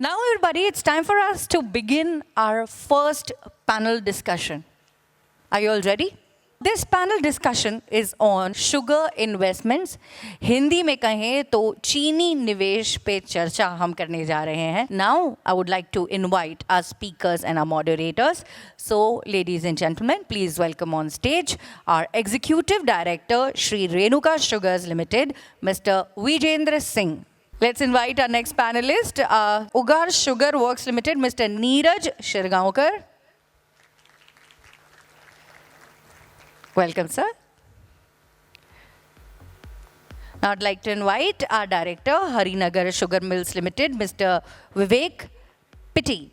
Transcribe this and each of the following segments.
Now, everybody, it's time for us to begin our first panel discussion. Are you all ready? This panel discussion is on sugar investments. Hindi में कहें तो चीनी निवेश पे चर्चा हम करने जा रहे हैं. Now, I would like to invite our speakers and our moderators. So, ladies and gentlemen, please welcome on stage our Executive Director, Shree Renuka Sugars Limited, Mr. Vijendra Singh. Let's invite our next panelist, Ugar Sugar Works Limited, Mr. Niraj Shirgaokar. Welcome, sir. Now I'd like to invite our director, Harinagar Sugar Mills Limited, Mr. Vivek, Pittie.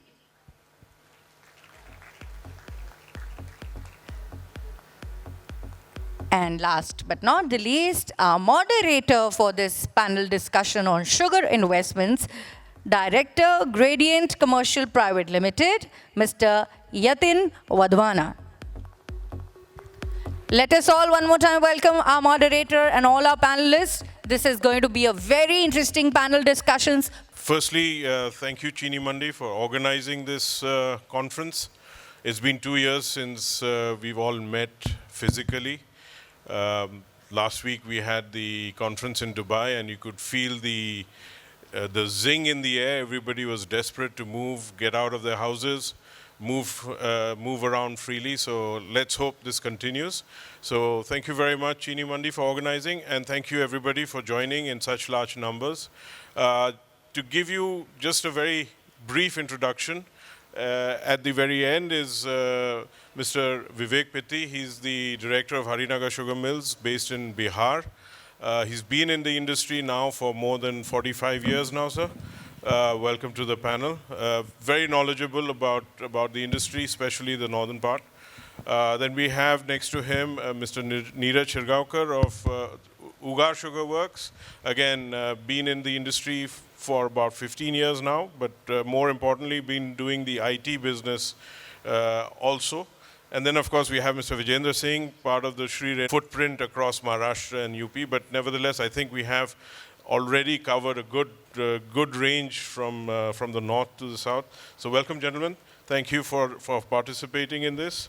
And last but not the least, our moderator for this panel discussion on sugar investments, Director, Gradient Commercial Private Limited, Mr. Yatin, Wadhwana. Let us all one more time welcome our moderator and all our panelists. This is going to be a very interesting panel discussions. Firstly, thank you, Chini Mandi, for organizing this conference. It's been 2 years since we've all met physically. Last week we had the conference in Dubai, and you could feel the zing in the air. Everybody was desperate to move, get out of their houses, move around freely. So let's hope this continues. So thank you very much, Chini Mandi, for organizing, and thank you everybody for joining in such large numbers. To give you just a very brief introduction, at the very end is Mr. Vivek Pittie. He's the director of Harinagar Sugar Mills based in Bihar. He's been in the industry now for more than 45 years now, sir. Welcome to the panel. Very knowledgeable about the industry, especially the northern part. Then we have next to him Mr. Niraj Shirgaokar of Ugar Sugar Works. Again, been in the industry for about 15 years now, but more importantly, been doing the IT business also. And then, of course, we have Mr. Vijendra Singh, part of the Shree footprint across Maharashtra and UP. But nevertheless, I think we have already covered a good range from the north to the south. So welcome, gentlemen. Thank you for participating in this.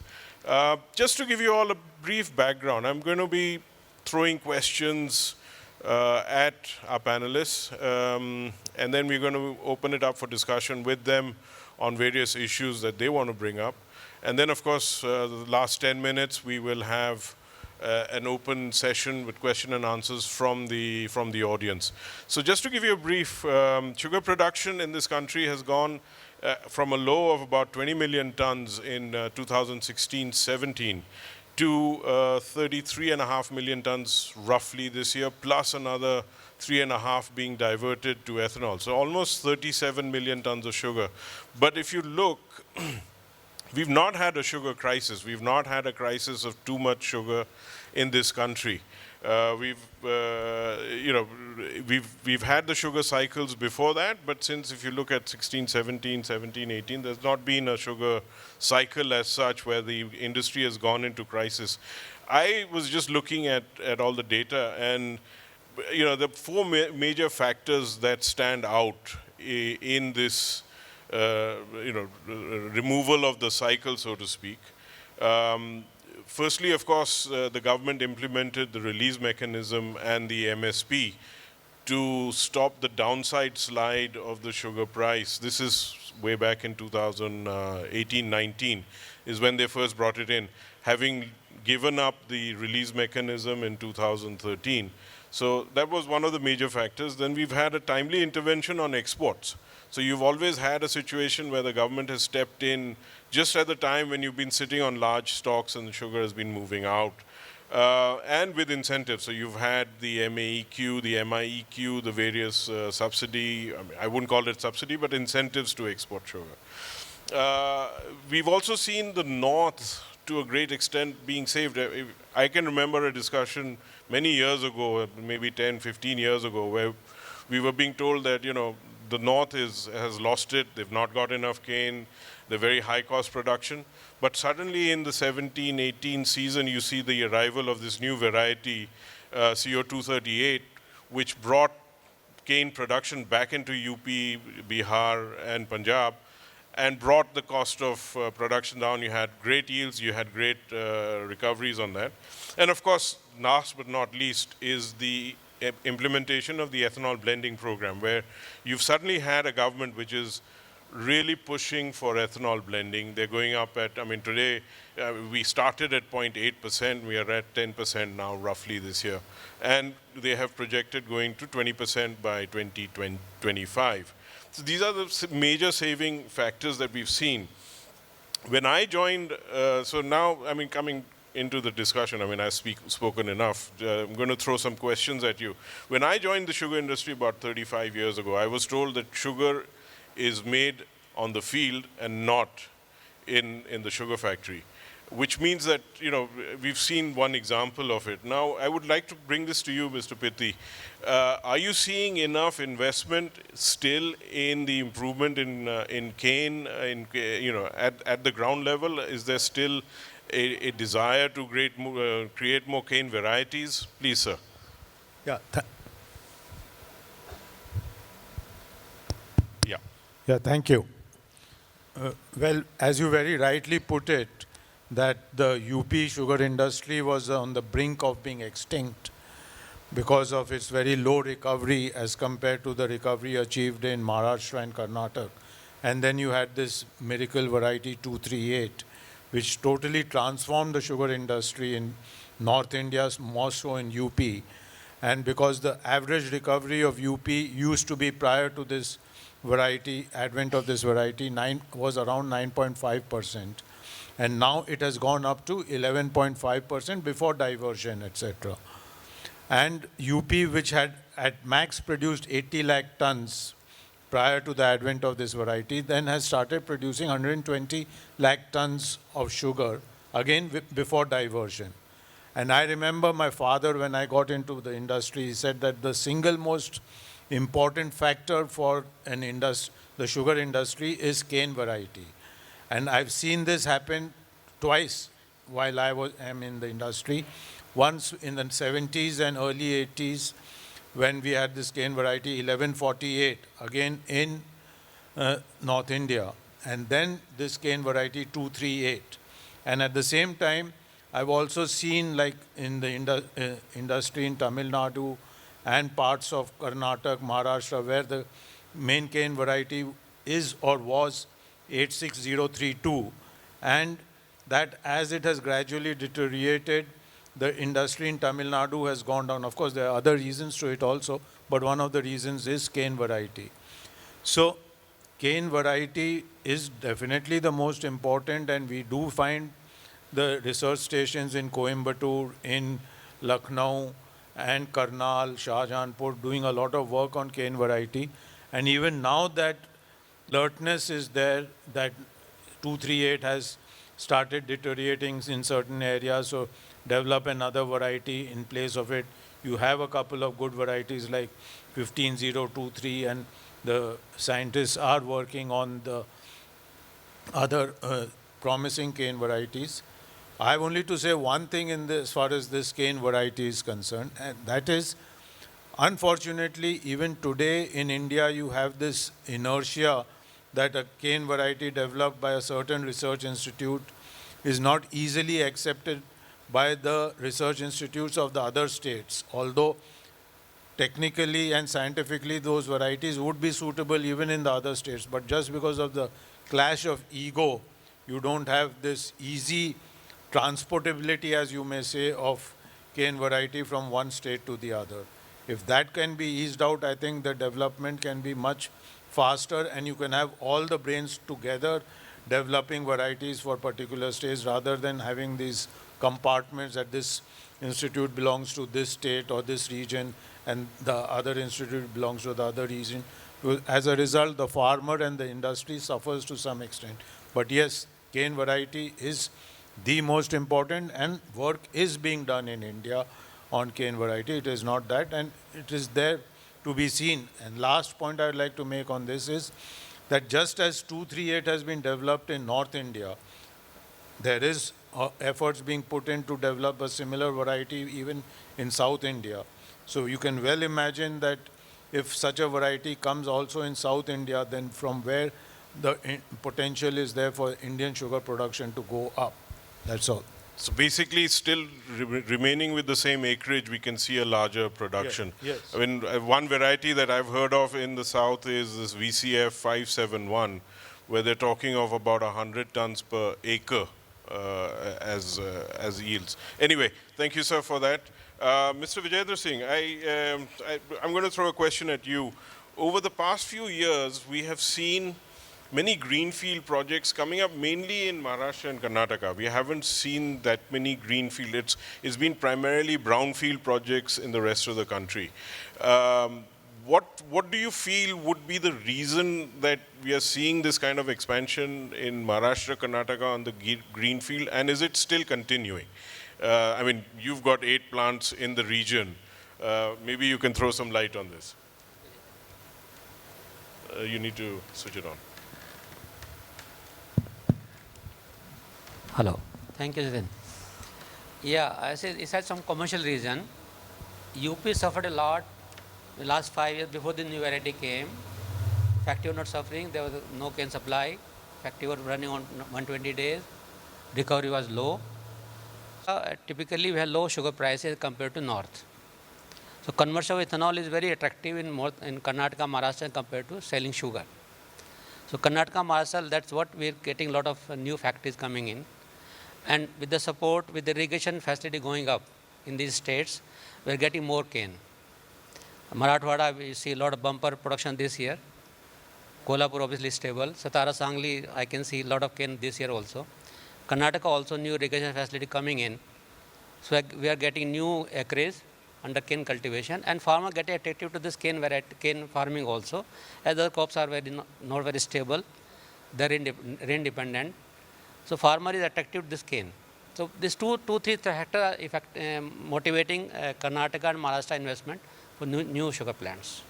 Just to give you all a brief background, I'm going to be throwing questions at our panelists, and then we're going to open it up for discussion with them on various issues that they want to bring up. And then, of course, the last 10 minutes, we will have an open session with question and answers from the audience. So just to give you a brief, sugar production in this country has gone from a low of about 20 million tons in 2016-17 to 33.5 million tons roughly this year, plus another 3.5 being diverted to ethanol. So almost 37 million tons of sugar. But if you look, we've not had a sugar crisis. We've not had a crisis of too much sugar in this country. We've had the sugar cycles before that, but since if you look at 16, 17, 17, 18, there's not been a sugar cycle as such where the industry has gone into crisis. I was just looking at all the data, and the four major factors that stand out in this removal of the cycle, so to speak. Firstly, of course, the government implemented the release mechanism and the MSP to stop the downside slide of the sugar price. This is way back in 2018-19 is when they first brought it in, having given up the release mechanism in 2013. So that was one of the major factors. Then we've had a timely intervention on exports. So you've always had a situation where the government has stepped in just at the time when you've been sitting on large stocks and the sugar has been moving out, and with incentives. So you've had the MAEQ, the MIEQ, the various subsidy, I wouldn't call it subsidy, but incentives to export sugar. We've also seen the north to a great extent being saved. I can remember a discussion many years ago, maybe 10, 15 years ago, where we were being told that, the north has lost it, they've not got enough cane, they're very high cost production. But suddenly in the 17-18 season, you see the arrival of this new variety, CO238, which brought cane production back into UP, Bihar, and Punjab, and brought the cost of production down. You had great yields, you had great recoveries on that. And of course, last but not least is the implementation of the ethanol blending program, where you've suddenly had a government which is really pushing for ethanol blending. They're going up at, I mean, today we started at 0.8%, we are at 10% now roughly this year. And they have projected going to 20% by 2025. So these are the major saving factors that we've seen. When I joined, so now, I mean, coming into the discussion, I mean, I've spoken enough. I'm going to throw some questions at you. When I joined the sugar industry about 35 years ago, I was told that sugar is made on the field and not in the sugar factory, which means that, you know, we've seen one example of it. Now, I would like to bring this to you, Mr. Pittie. Are you seeing enough investment still in the improvement in cane, you know, at the ground level? Is there still a desire to create more cane varieties? Please, sir. Yeah. Yeah, thank you. Well, as you very rightly put it, that the UP sugar industry was on the brink of being extinct because of its very low recovery as compared to the recovery achieved in Maharashtra and Karnataka. And then you had this miracle variety 238, which totally transformed the sugar industry in North India, more so in UP. And because the average recovery of UP used to be prior to this variety, advent of this variety, was around 9.5%. And now it has gone up to 11.5% before diversion, etc. And UP, which had at max produced 80 lakh tons prior to the advent of this variety, then has started producing 120 lakh tons of sugar, again before diversion. And I remember my father, when I got into the industry, he said that the single most important factor for the sugar industry is cane variety. And I've seen this happen twice while am in the industry. Once in the 70s and early 80s, when we had this cane variety 1148, again in North India. And then this cane variety 238. And at the same time, I've also seen, like in the industry in Tamil Nadu and parts of Karnataka, Maharashtra, where the main cane variety is or was 86032. And that as it has gradually deteriorated, the industry in Tamil Nadu has gone down. Of course, there are other reasons to it also, but one of the reasons is cane variety. So cane variety is definitely the most important, and we do find the research stations in Coimbatore, in Lucknow, and Karnal, Shahjahanpur doing a lot of work on cane variety. And even now that alertness is there, that 238 has started deteriorating in certain areas, so develop another variety in place of it. You have a couple of good varieties like 15023, and the scientists are working on the other promising cane varieties. I have only to say one thing as far as this cane variety is concerned, and that is, unfortunately, even today in India, you have this inertia that a cane variety developed by a certain research institute is not easily accepted by the research institutes of the other states, although technically and scientifically those varieties would be suitable even in the other states. But just because of the clash of ego, you don't have this easy transportability, as you may say, of cane variety from one state to the other. If that can be eased out, I think the development can be much faster, and you can have all the brains together developing varieties for particular states rather than having these compartments that this institute belongs to this state or this region and the other institute belongs to the other region. As a result, the farmer and the industry suffers to some extent. But yes, cane variety is the most important, and work is being done in India on cane variety. It is not that, and it is there to be seen. And last point I would like to make on this is that just as 238 has been developed in North India, there is efforts being put in to develop a similar variety even in South India. So you can well imagine that if such a variety comes also in South India, then from where the potential is there for Indian sugar production to go up. That's all. So basically, still remaining with the same acreage, we can see a larger production. Yes. I mean, one variety that I've heard of in the south is this VCF 571, where they're talking of about 100 tons per acre as yields. Anyway, thank you, sir, for that. Mr. Vijendra Singh, I'm going to throw a question at you. Over the past few years, we have seen many greenfield projects coming up, mainly in Maharashtra and Karnataka. We haven't seen that many greenfield. It's been primarily brownfield projects in the rest of the country. What do you feel would be the reason that we are seeing this kind of expansion in Maharashtra, Karnataka on the greenfield, and is it still continuing? I mean, you've got 8 plants in the region. Maybe you can throw some light on this. You need to switch it on. Hello. Thank you, Yatin. Yeah, I said it had some commercial reason. UP suffered a lot the last 5 years before the new variety came. Factory were not suffering. There was no cane supply. Factory were running on 120 days. Recovery was low. Typically, we have low sugar prices compared to north. So conversion of ethanol is very attractive in Karnataka, Maharashtra compared to selling sugar. So Karnataka, Maharashtra, that's what we're getting a lot of new factories coming in. And with the support, with the irrigation facility going up in these states, we're getting more cane. Marathwada, we see a lot of bumper production this year. Kolhapur obviously stable. Satara, Sangli, I can see a lot of cane this year also. Karnataka also new irrigation facility coming in. So we are getting new acreage under cane cultivation, and farmer getting attractive to this cane farming also, as the crops are not very stable, they're rain dependent. So farmer is attractive to this cane. So these three factors motivating Karnataka and Maharashtra investment for new sugar plants.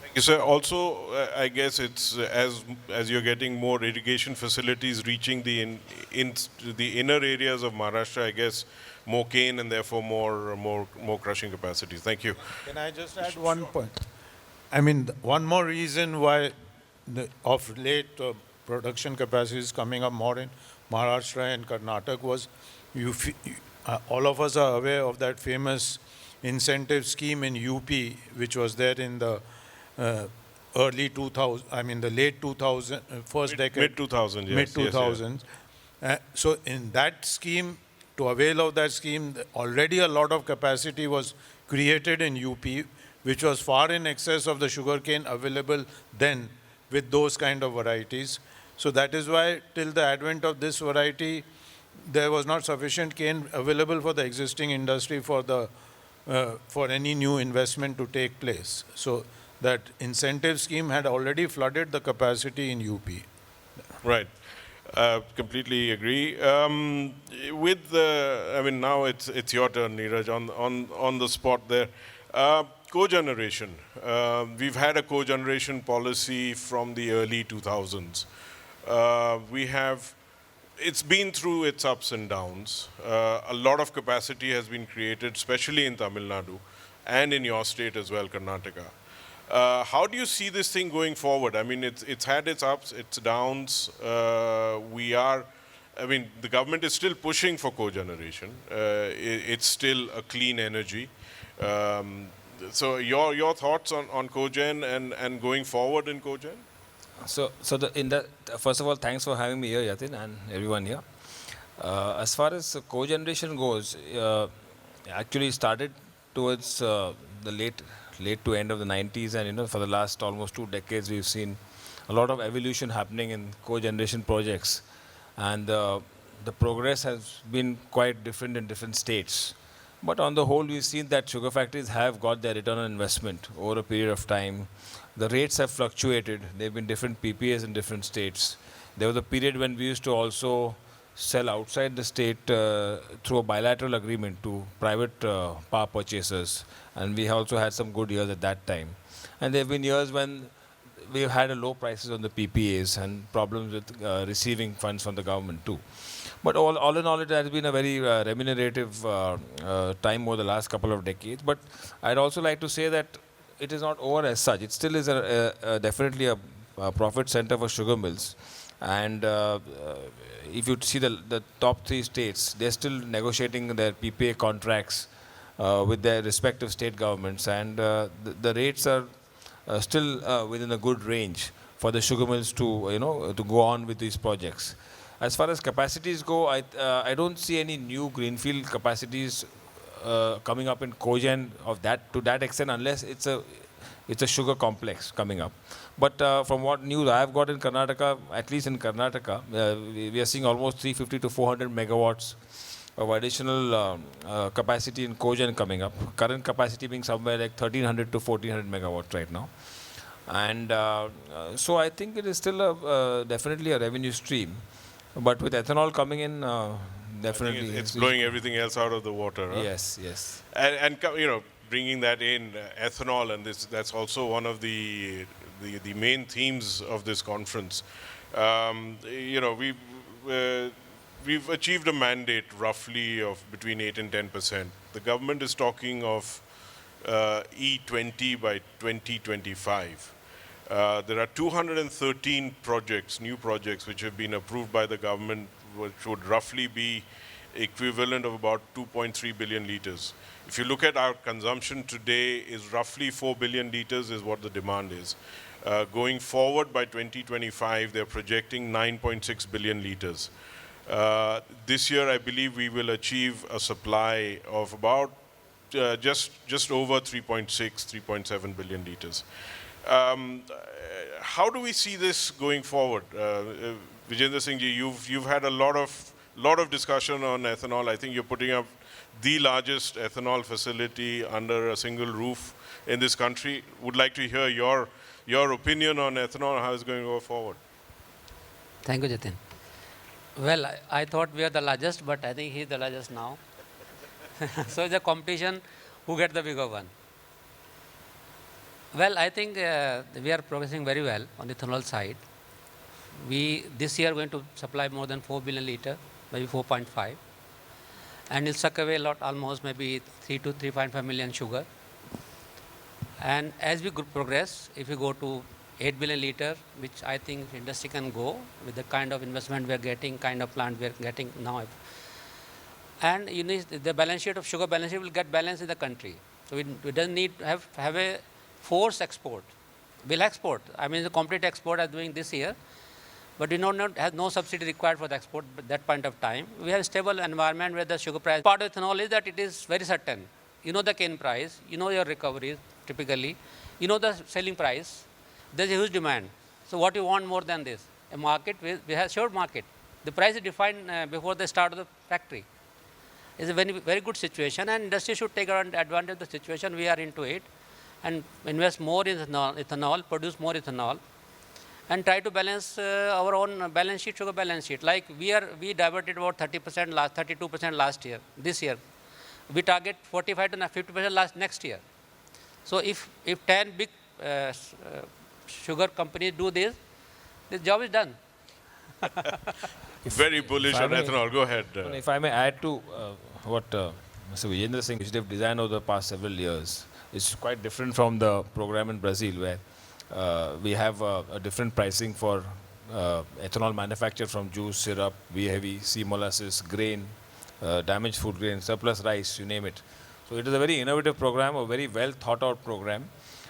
Thank you, sir. Also, I guess it's as you're getting more irrigation facilities reaching the inner areas of Maharashtra, I guess more cane and therefore more crushing capacities. Thank you. Can I just add one point? I mean, one more reason why of late production capacity is coming up more in Maharashtra and Karnataka was all of us are aware of that famous incentive scheme in UP, which was there in the early 2000, I mean the late 2000, first decade. Mid-2000, yes. Mid-2000s. So in that scheme, to avail of that scheme, already a lot of capacity was created in UP, which was far in excess of the sugarcane available then with those kind of varieties. So that is why till the advent of this variety, there was not sufficient cane available for the existing industry for any new investment to take place. So that incentive scheme had already flooded the capacity in UP. Right. Completely agree. With I mean, now it's your turn, Niraj, on the spot there. Co-generation. We've had a co-generation policy from the early 2000s. It's been through its ups and downs. A lot of capacity has been created, especially in Tamil Nadu and in your state as well, Karnataka. How do you see this thing going forward? I mean, it's had its ups, its downs. The government is still pushing for co-generation. It's still a clean energy. So your thoughts on co-gen and going forward in co-gen? First of all, thanks for having me here, Yatin, and everyone here. As far as co-generation goes, actually started towards the late to end of the 90s, and for the last almost 2 decades, we've seen a lot of evolution happening in co-generation projects, and the progress has been quite different in different states. But on the whole, we've seen that sugar factories have got their return on investment over a period of time. The rates have fluctuated. There have been different PPAs in different states. There was a period when we used to also sell outside the state through a bilateral agreement to private power purchasers. And we also had some good years at that time. And there have been years when we've had low prices on the PPAs and problems with receiving funds from the government too. But all in all, it has been a very remunerative time over the last couple of decades. But I'd also like to say that it is not over as such. It still is definitely a profit center for sugar mills. And if you see the top 3 states, they're still negotiating their PPA contracts with their respective state governments, and the rates are still within a good range for the sugar mills to to go on with these projects. As far as capacities go, I don't see any new greenfield capacities coming up in cogen to that extent, unless it's a sugar complex coming up. But from what news I have got in Karnataka, at least in Karnataka, we are seeing almost 350 to 400 megawatts of additional capacity in cogen coming up. Current capacity being somewhere like 1300 to 1400 megawatts right now. And so I think it is still definitely a revenue stream. But with ethanol coming in, definitely it's blowing everything else out of the water. Huh? Yes, yes. And bringing that in, ethanol, and that's also one of the main themes of this conference. We've achieved a mandate roughly of between 8 and 10%. The government is talking of E20 by 2025. There are 213 projects, new projects, which have been approved by the government, which would roughly be equivalent of about 2.3 billion liters. If you look at our consumption today, is roughly 4 billion liters is what the demand is. Going forward by 2025, they're projecting 9.6 billion liters. This year, I believe we will achieve a supply of about just over 3.6, 3.7 billion liters. How do we see this going forward? Vijendra Singh ji, you've had a lot of discussion on ethanol. I think you're putting up the largest ethanol facility under a single roof in this country. Would like to hear your opinion on ethanol, how it's going to go forward. Thank you, Yatin. Well, I thought we are the largest, but I think he is the largest now. So it's a competition, who gets the bigger one. Well, I think we are progressing very well on the ethanol side. We this year are going to supply more than 4 billion liter, maybe 4.5, and it'll suck away a lot, almost maybe 3 to 3.5 million sugar. And as we progress, if we go to 8 billion liter, which I think industry can go with the kind of investment we are getting, kind of plant we are getting now. And the balance sheet of sugar balance sheet will get balanced in the country. So we don't need to have a forced export. We'll export. I mean, the complete export are doing this year, but we have no subsidy required for the export at that point of time. We have a stable environment where the sugar price. Part of ethanol is that it is very certain. You know the cane price, you know your recoveries typically, you know the selling price. There's a huge demand. So what you want more than this? A market, we have short market. The price is defined before the start of the factory. It's a very, very good situation, and industry should take advantage of the situation. We are into it and invest more in ethanol, produce more ethanol, and try to balance our own balance sheet, sugar balance sheet. Like we diverted about 32% last year. This year, we target 45 to 50% next year. So if 10 big sugar companies do this, the job is done. Very bullish on ethanol. Go ahead. If I may add to what Mr. Vijendra Singh initiative designed over the past several years, it's quite different from the program in Brazil, where we have a different pricing for ethanol manufactured from juice, syrup, B-heavy, C molasses, grain, damaged food grain, surplus rice, you name it. So it is a very innovative program, a very well thought out program,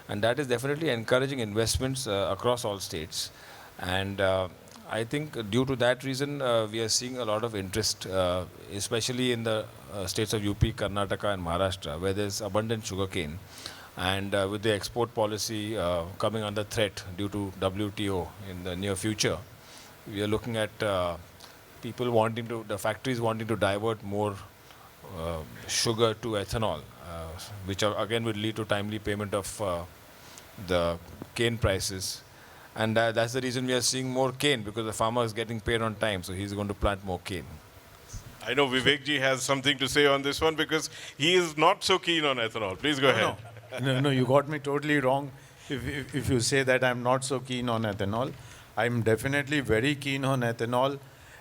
and that is definitely encouraging investments across all states. And I think due to that reason, we are seeing a lot of interest, especially in the states of UP, Karnataka and Maharashtra, where there's abundant sugarcane. And with the export policy coming under threat due to WTO in the near future, we are looking at the factories wanting to divert more sugar to ethanol, which again would lead to timely payment of the cane prices. And that's the reason we are seeing more cane, because the farmer is getting paid on time, so he's going to plant more cane. I know Vivek ji has something to say on this one, because he is not so keen on ethanol. Please go ahead. No, you got me totally wrong if you say that I'm not so keen on ethanol. I'm definitely very keen on ethanol,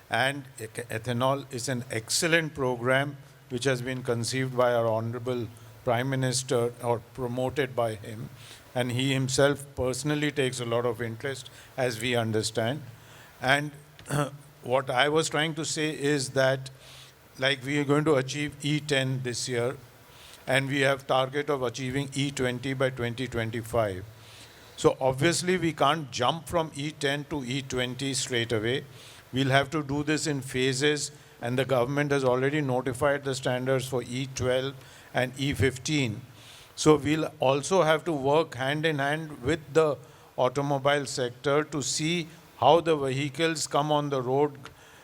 and ethanol is an excellent program which has been conceived by our Honorable Prime Minister or promoted by him. And he himself personally takes a lot of interest, as we understand. And what I was trying to say is that, like, we are going to achieve E10 this year, and we have target of achieving E20 by 2025. So obviously we can't jump from E10 to E20 straight away. We'll have to do this in phases, and the government has already notified the standards for E12 and E15. So we'll also have to work hand in hand with the automobile sector to see how the vehicles come on the road,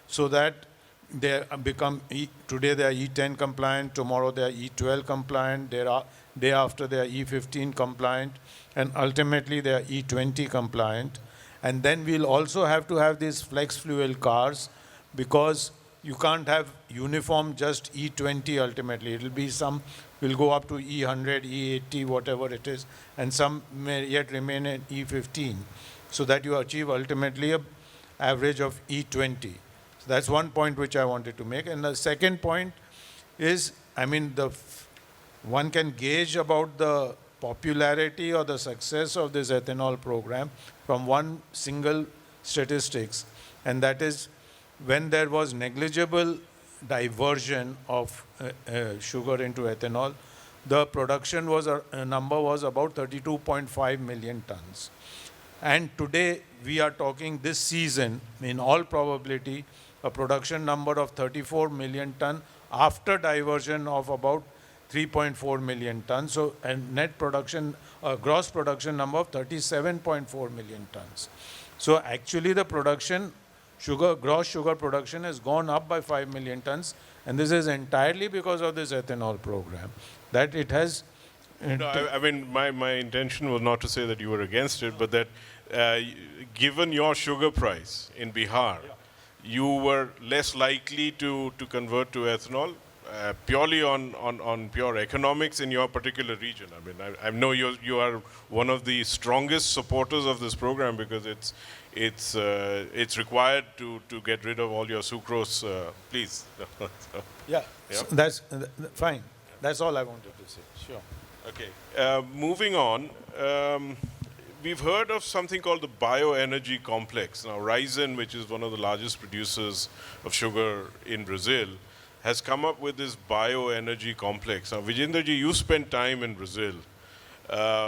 so that they become, today they are E10 compliant, tomorrow they are E12 compliant, day after they are E15 compliant, and ultimately they are E20 compliant. And then we'll also have to have these flex fuel cars, because you can't have uniform just E20 ultimately. It'll be some will go up to E100, E80, whatever it is, and some may yet remain in E15, so that you achieve ultimately an average of E20. So that's one point which I wanted to make. And the second point is, I mean, one can gauge about the popularity or the success of this ethanol program from one single statistics, and that is when there was negligible diversion of sugar into ethanol, the production was number was about 32.5 million tons. And today we are talking this season, in all probability, a production number of 34 million ton after diversion of about 3.4 million tons. So, and net production, gross production number of 37.4 million tons. So actually the production, gross sugar production has gone up by 5 million tons, and this is entirely because of this ethanol program, that it has... No, I mean, my intention was not to say that you were against it, but that given your sugar price in Bihar, you were less likely to convert to ethanol purely on pure economics in your particular region. I mean, I know you are one of the strongest supporters of this program, because it's required to get rid of all your sucrose. Please. Yeah, Yeah. so that's fine. That's all I wanted to say. Sure. Okay. Moving on. We've heard of something called the bioenergy complex. Now, Ryzen, which is one of the largest producers of sugar in Brazil, has come up with this bioenergy complex. Now, Vijendra ji, you spent time in Brazil.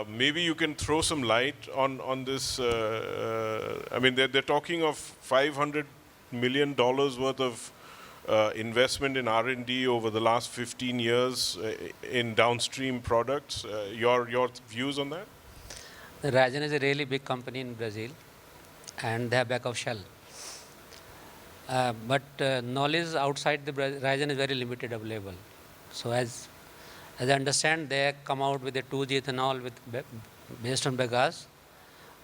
Maybe you can throw some light on this. I mean, they're talking of $500 million worth of investment in R&D over the last 15 years in downstream products. Your views on that? Ryzen is a really big company in Brazil, and they have back of Shell. But knowledge outside the Ryzen is very limited available. So as I understand, they come out with a 2G ethanol based on bagasse,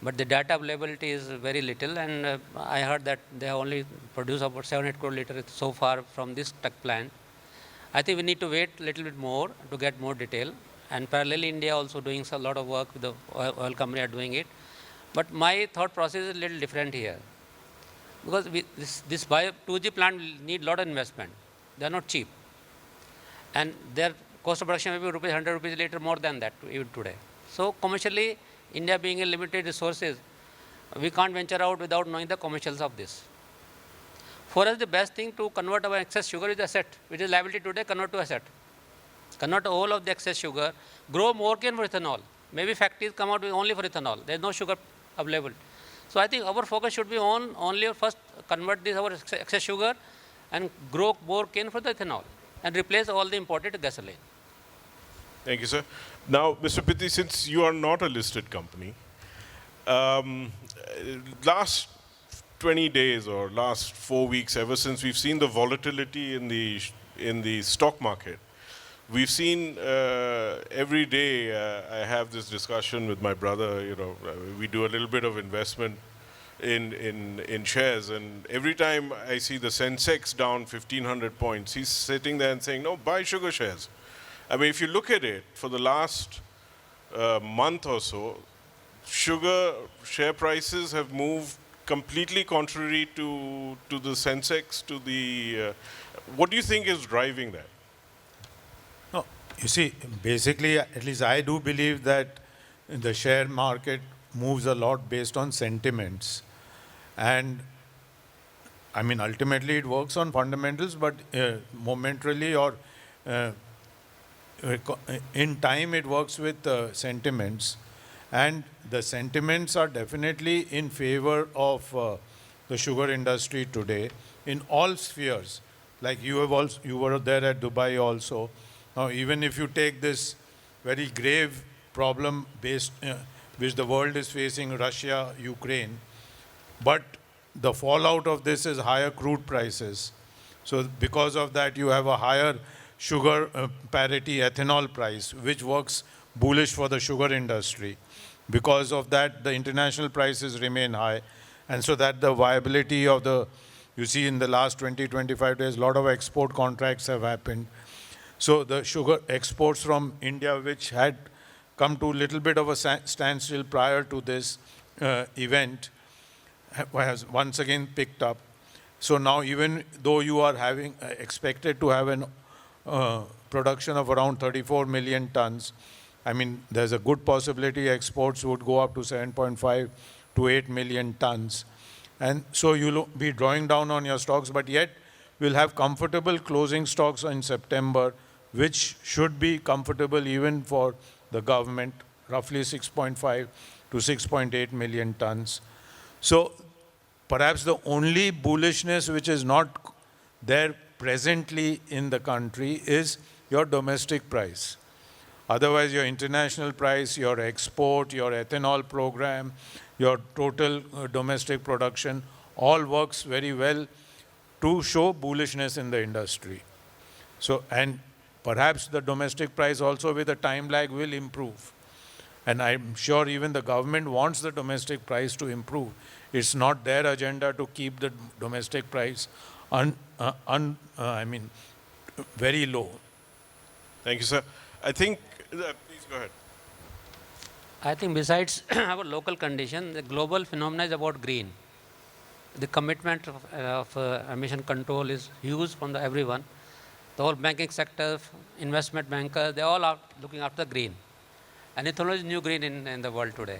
but the data availability is very little, and I heard that they have only produced about 700 crore liters so far from this tech plant. I think we need to wait a little bit more to get more detail. And parallelly, India also doing a lot of work with the oil company are doing it. But my thought process is a little different here. Because this 2G plant will need a lot of investment. They are not cheap. And their cost of production may be 100 rupees a liter more than that even today. So commercially, India being a limited resources, we can't venture out without knowing the commercials of this. For us, the best thing to convert our excess sugar is asset, which is liability today, convert to asset. Convert all of the excess sugar, grow more cane for ethanol. Maybe factories come out with only for ethanol. There is no sugar available. So I think our focus should be on only first convert this our excess sugar and grow more cane for the ethanol and replace all the imported gasoline. Thank you, sir. Now, Mr. Pittie, since you are not a listed company, last 20 days or last 4 weeks, ever since we've seen the volatility in the stock market, we've seen every day. I have this discussion with my brother. You know, we do a little bit of investment in shares, and every time I see the Sensex down 1,500 points, he's sitting there and saying, "No, buy sugar shares." I mean, if you look at it, for the last month or so, sugar share prices have moved completely contrary to the Sensex, to the... what do you think is driving that? No, You see, basically, at least I do believe that the share market moves a lot based on sentiments. And I mean, ultimately it works on fundamentals, but momentarily or uh, in time it works with sentiments. And the sentiments are definitely in favor of the sugar industry today in all spheres. Like you were there at Dubai also. Now, even if you take this very grave problem which the world is facing, Russia, Ukraine, but the fallout of this is higher crude prices. So because of that, you have a higher sugar parity ethanol price, which works bullish for the sugar industry. Because of that, the international prices remain high. And so that the viability of you see in the last 20, 25 days, a lot of export contracts have happened. So the sugar exports from India, which had come to a little bit of a standstill prior to this event, has once again picked up. So now even though you are expected to have an production of around 34 million tons, I mean, there's a good possibility exports would go up to 7.5 to 8 million tons. And so you'll be drawing down on your stocks, but yet we'll have comfortable closing stocks in September, which should be comfortable even for the government, roughly 6.5 to 6.8 million tons. So perhaps the only bullishness which is not there presently in the country is your domestic price. Otherwise, your international price, your export, your ethanol program, your total domestic production, all works very well to show bullishness in the industry. So, and perhaps the domestic price also with a time lag will improve. And I'm sure even the government wants the domestic price to improve. It's not their agenda to keep the domestic price very low. Thank you, sir. I think, please go ahead. I think besides our local condition, the global phenomena is about green. The commitment of emission control is huge from everyone. The whole banking sector, investment bankers, they all are looking after green. And ethanol is new green in the world today.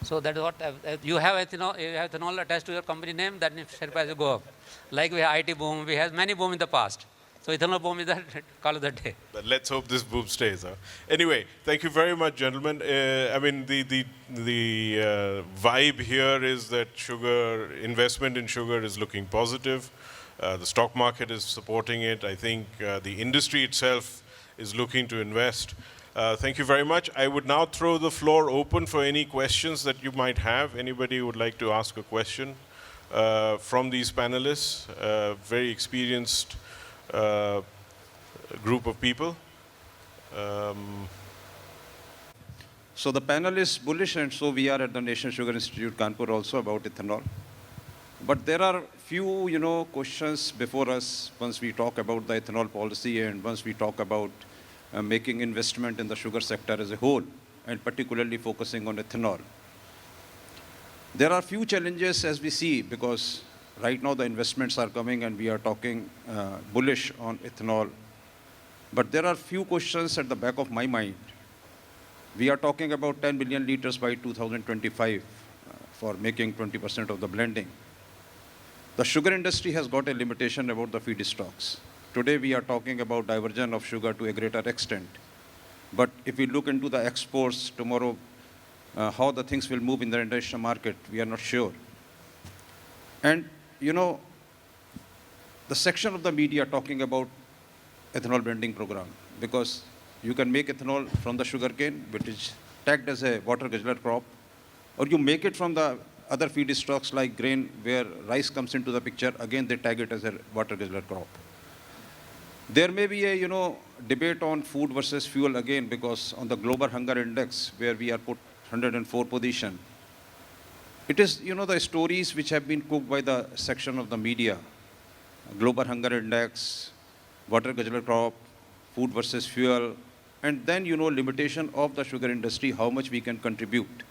So that is what, you have ethanol attached to your company name, that share price will go up. Like we have IT boom, we have many boom in the past. So ethanol boom is the call of the day. But let's hope this boom stays. Huh? Anyway, thank you very much, gentlemen. I mean, the vibe here is that investment in sugar is looking positive. The stock market is supporting it. I think the industry itself is looking to invest. Thank you very much. I would now throw the floor open for any questions that you might have. Anybody would like to ask a question from these panelists? Very experienced group of people. So the panel is bullish, and so we are at the National Sugar Institute, Kanpur, also about ethanol. But there are few, questions before us once we talk about the ethanol policy and once we talk about making investment in the sugar sector as a whole, and particularly focusing on ethanol. There are few challenges as we see, because right now the investments are coming and we are talking bullish on ethanol. But there are few questions at the back of my mind. We are talking about 10 billion liters by 2025 for making 20% of the blending. The sugar industry has got a limitation about the feedstocks. Today we are talking about diversion of sugar to a greater extent. But if we look into the exports tomorrow, how the things will move in the international market, we are not sure. And the section of the media talking about ethanol blending program, because you can make ethanol from the sugarcane, which is tagged as a water guzzler crop, or you make it from the other feedstocks like grain, where rice comes into the picture, again they tag it as a water guzzler crop. There may be a debate on food versus fuel again, because on the global hunger index, where we are put 104 position, it is the stories which have been cooked by the section of the media, global hunger index, water guzzler crop, food versus fuel, and then limitation of the sugar industry, how much we can contribute.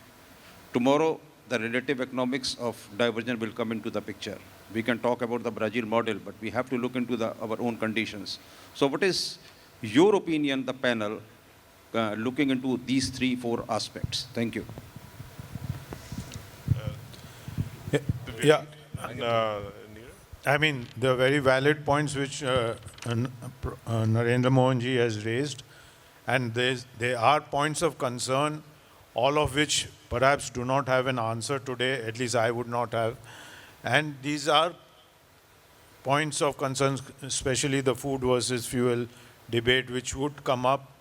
Tomorrow the relative economics of diversion will come into the picture. We can talk about the Brazil model, but we have to look into our own conditions. So what is your opinion, the panel, looking into these 3-4 aspects? Thank you. Yeah. And, I mean, the very valid points which Narendra Mohan ji has raised, and there are points of concern, all of which perhaps do not have an answer today, at least I would not have. And these are points of concern, especially the food versus fuel debate, which would come up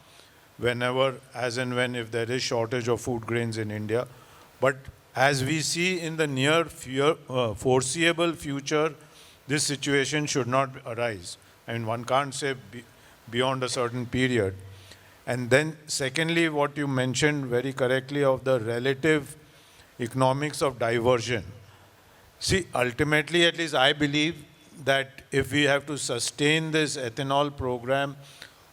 whenever, as and when, if there is shortage of food grains in India. But as we see in the near foreseeable future, this situation should not arise. I mean, one can't say beyond a certain period. And then secondly, what you mentioned very correctly of the relative economics of diversion. See, ultimately, at least I believe that if we have to sustain this ethanol program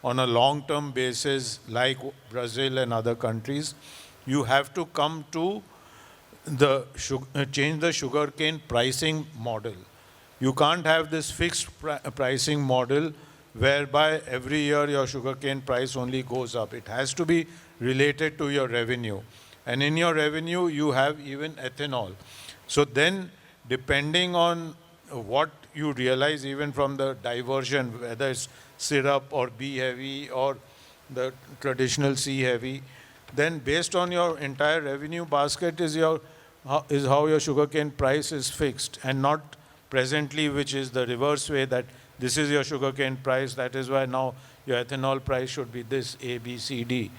on a long-term basis, like Brazil and other countries, you have to come to change the sugarcane pricing model. You can't have this fixed pricing model whereby every year your sugarcane price only goes up. It has to be related to your revenue. And in your revenue, you have even ethanol. So then, depending on what you realize even from the diversion, whether it's syrup or B heavy or the traditional C heavy, then based on your entire revenue basket is how your sugarcane price is fixed, and not presently, which is the reverse way, that this is your sugarcane price, that is why now your ethanol price should be this, A, B, C, D.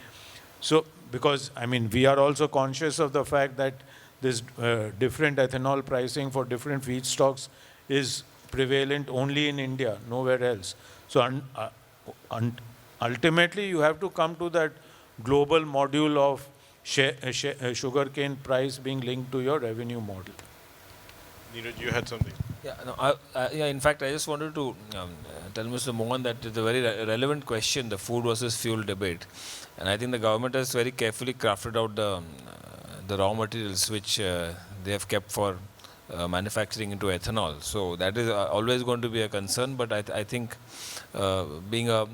So, because, I mean, we are also conscious of the fact that this different ethanol pricing for different feedstocks is prevalent only in India, nowhere else. So, ultimately, you have to come to that global module of sugarcane price being linked to your revenue model. Niraj, you had something. Yeah, no, in fact, I just wanted to tell Mr. Mohan that it's a very relevant question, the food versus fuel debate. And I think the government has very carefully crafted out the raw materials which they have kept for manufacturing into ethanol. So that is always going to be a concern, but I think being a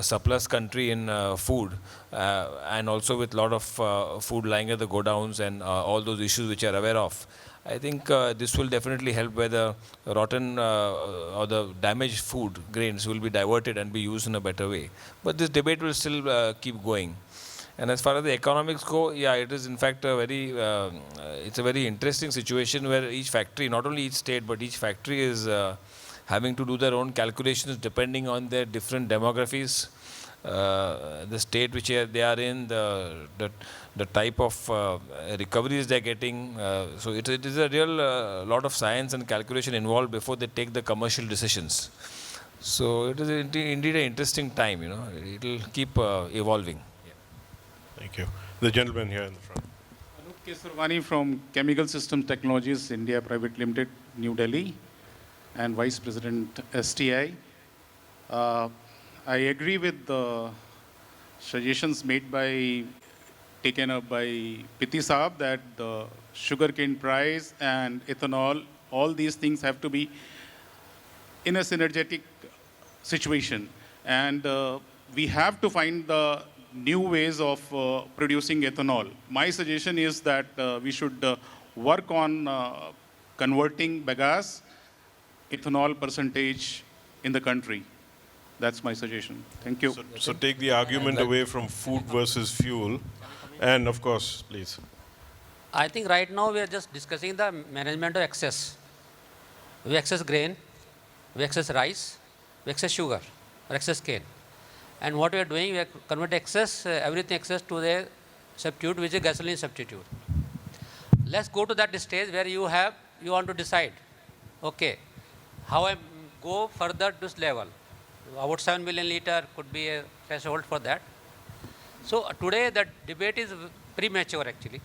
surplus country in food and also with a lot of food lying at the godowns and all those issues which are aware of, I think this will definitely help where the rotten or the damaged food grains will be diverted and be used in a better way. But this debate will still keep going. And as far as the economics go, yeah, it is in fact a very, it's a very interesting situation where each factory, not only each state, but each factory is having to do their own calculations depending on their different demographies, the state which they are in, the type of recoveries they are getting. So it is a real lot of science and calculation involved before they take the commercial decisions. So it is indeed an interesting time, it will keep evolving. Thank you. The gentleman here in the front. Anup Kesarwani from Chemical Systems Technologies India Private Limited, New Delhi, and Vice President STI. I agree with the suggestions taken up by Pittie Saab that the sugarcane price and ethanol, all these things have to be in a synergetic situation. And we have to find the new ways of producing ethanol. My suggestion is that we should work on converting bagasse ethanol percentage in the country. That's my suggestion. Thank you. So take the argument away from food versus fuel. And of course, please. I think right now we are just discussing the management of excess. We excess grain, we excess rice, we excess sugar, or excess cane. And what we are doing, we are converting excess, everything excess to the substitute, which is gasoline substitute. Let's go to that stage where you want to decide, okay, how I go further to this level. About 7 million liter could be a threshold for that. So today that debate is premature actually.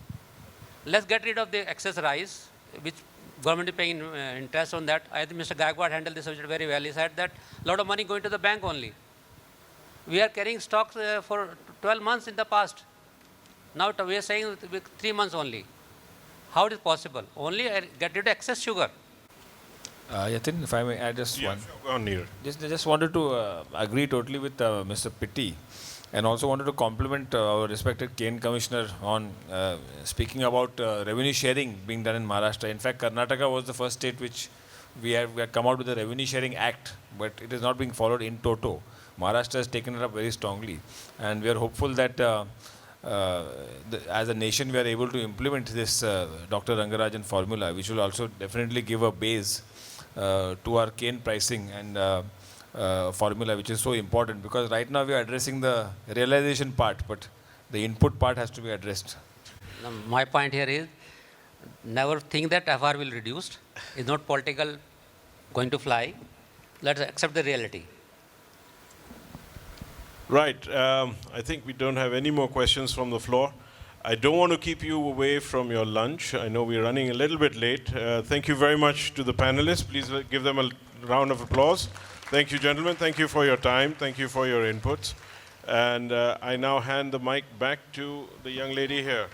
Let's get rid of the excess rice, which government is paying interest on that. I think Mr. Gaikwad handled this subject very well. He said that a lot of money going to the bank only. We are carrying stocks for 12 months in the past. Now we are saying 3 months only. How it is possible? Only get rid of excess sugar. Yatin, if I may add just Yeah, one. sure. Go on, Niraj. Just wanted to agree totally with Mr. Pittie, and also wanted to compliment our respected Cane Commissioner on speaking about revenue sharing being done in Maharashtra. In fact, Karnataka was the first state which we have come out with a revenue sharing act, but it is not being followed in toto. Maharashtra has taken it up very strongly, and we are hopeful that as a nation we are able to implement this Dr. Rangarajan formula, which will also definitely give a base to our cane pricing and formula, which is so important, because right now we are addressing the realization part, but the input part has to be addressed. Now, my point here is, never think that FR will reduce. It's not political going to fly. Let's accept the reality. Right. I think we don't have any more questions from the floor. I don't want to keep you away from your lunch. I know we're running a little bit late. Thank you very much to the panelists. Please give them a round of applause. Thank you, gentlemen. Thank you for your time. Thank you for your inputs. And I now hand the mic back to the young lady here.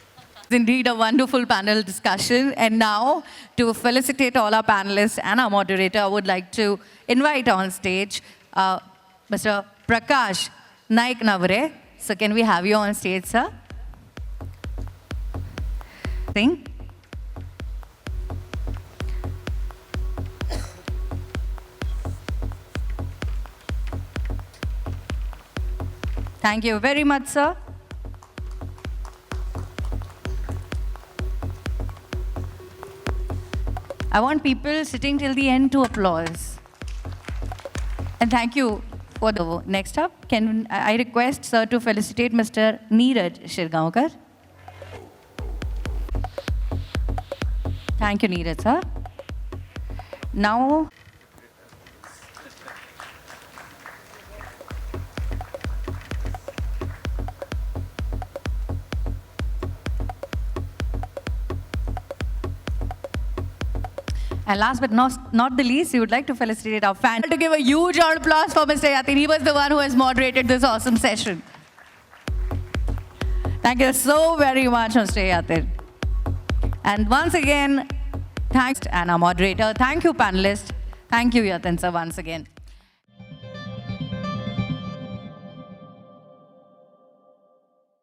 Indeed, a wonderful panel discussion. And now, to felicitate all our panelists and our moderator, I would like to invite on stage Mr. Prakash Naik Navare. So can we have you on stage, sir? Singh. Thank you very much, sir. I want people sitting till the end to applause. And thank you for the next up. Can I request sir to felicitate Mr. Niraj Shirgaokar? Thank you, Niraj, sir. Now, and last but not the least, we would like to felicitate our fans. To give a huge round of applause for Mr. Yatin. He was the one who has moderated this awesome session. Thank you so very much, Mr. Yatin. And once again, thanks, and our moderator. Thank you, panelists. Thank you, Yatin, sir, once again.